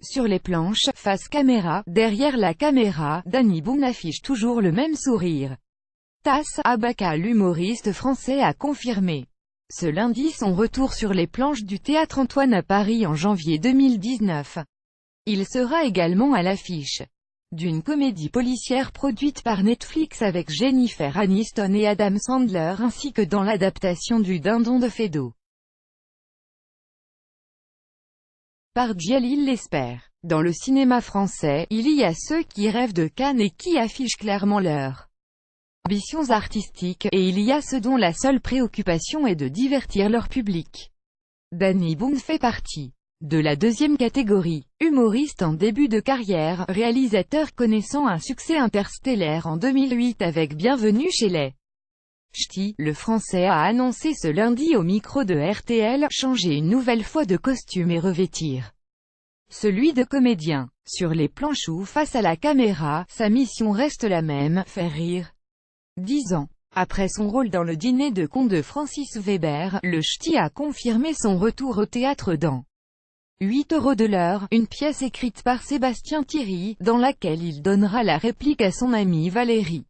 Sur les planches, face caméra, derrière la caméra, Danny Boone affiche toujours le même sourire. Tass Abaka, l'humoriste français, a confirmé ce lundi son retour sur les planches du Théâtre Antoine à Paris en janvier 2019. Il sera également à l'affiche d'une comédie policière produite par Netflix avec Jennifer Aniston et Adam Sandler ainsi que dans l'adaptation du Dindon de Feydeau par Djalil Lespert. Dans le cinéma français, il y a ceux qui rêvent de Cannes et qui affichent clairement leurs ambitions artistiques, et il y a ceux dont la seule préoccupation est de divertir leur public. Danny Boone fait partie de la deuxième catégorie, humoriste en début de carrière, réalisateur connaissant un succès interstellaire en 2008 avec Bienvenue chez les Ch'tis. Le Français a annoncé ce lundi au micro de RTL, changer une nouvelle fois de costume et revêtir celui de comédien. Sur les planches ou face à la caméra, sa mission reste la même, faire rire. 10 ans après son rôle dans le dîner de con de Francis Weber, le Ch'ti a confirmé son retour au théâtre dans 8 € de l'heure, une pièce écrite par Sébastien Thierry, dans laquelle il donnera la réplique à son amie Valérie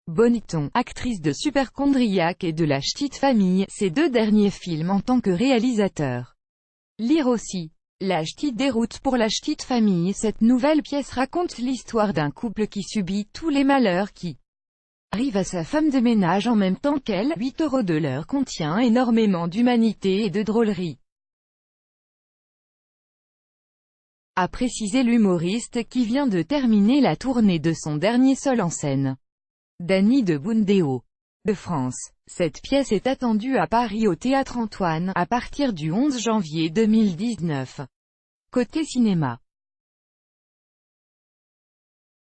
Bonneton, actrice de Superchondriac et de La Ch'tite Famille, ses deux derniers films en tant que réalisateur. Lire aussi. La Ch'tite déroute pour La Ch'tite Famille. Cette nouvelle pièce raconte l'histoire d'un couple qui subit tous les malheurs qui arrivent à sa femme de ménage en même temps qu'elle. 8 € de l'heure contient énormément d'humanité et de drôlerie, a précisé l'humoriste qui vient de terminer la tournée de son dernier seul en scène, Danny de Boone des Hauts-de-France. Cette pièce est attendue à Paris au Théâtre Antoine, à partir du 11 janvier 2019. Côté cinéma,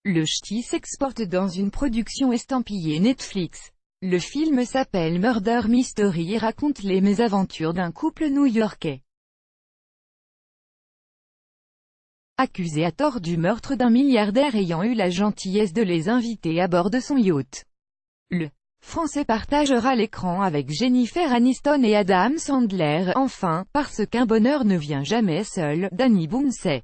le Ch'ti s'exporte dans une production estampillée Netflix. Le film s'appelle Murder Mystery et raconte les mésaventures d'un couple new-yorkais accusé à tort du meurtre d'un milliardaire ayant eu la gentillesse de les inviter à bord de son yacht. Le Français partagera l'écran avec Jennifer Aniston et Adam Sandler. Enfin, parce qu'un bonheur ne vient jamais seul, Danny Boone sait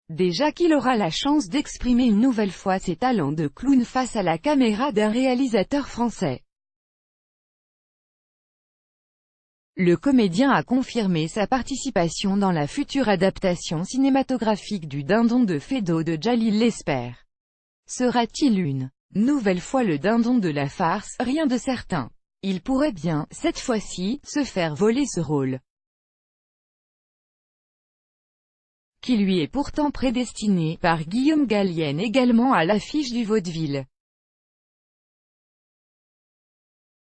déjà qu'il aura la chance d'exprimer une nouvelle fois ses talents de clown face à la caméra d'un réalisateur français. Le comédien a confirmé sa participation dans la future adaptation cinématographique du Dindon de Feydeau de Djalil Lespert. Sera-t-il une nouvelle fois le dindon de la farce? Rien de certain. Il pourrait bien, cette fois-ci, se faire voler ce rôle, qui lui est pourtant prédestiné, par Guillaume Gallienne, également à l'affiche du vaudeville.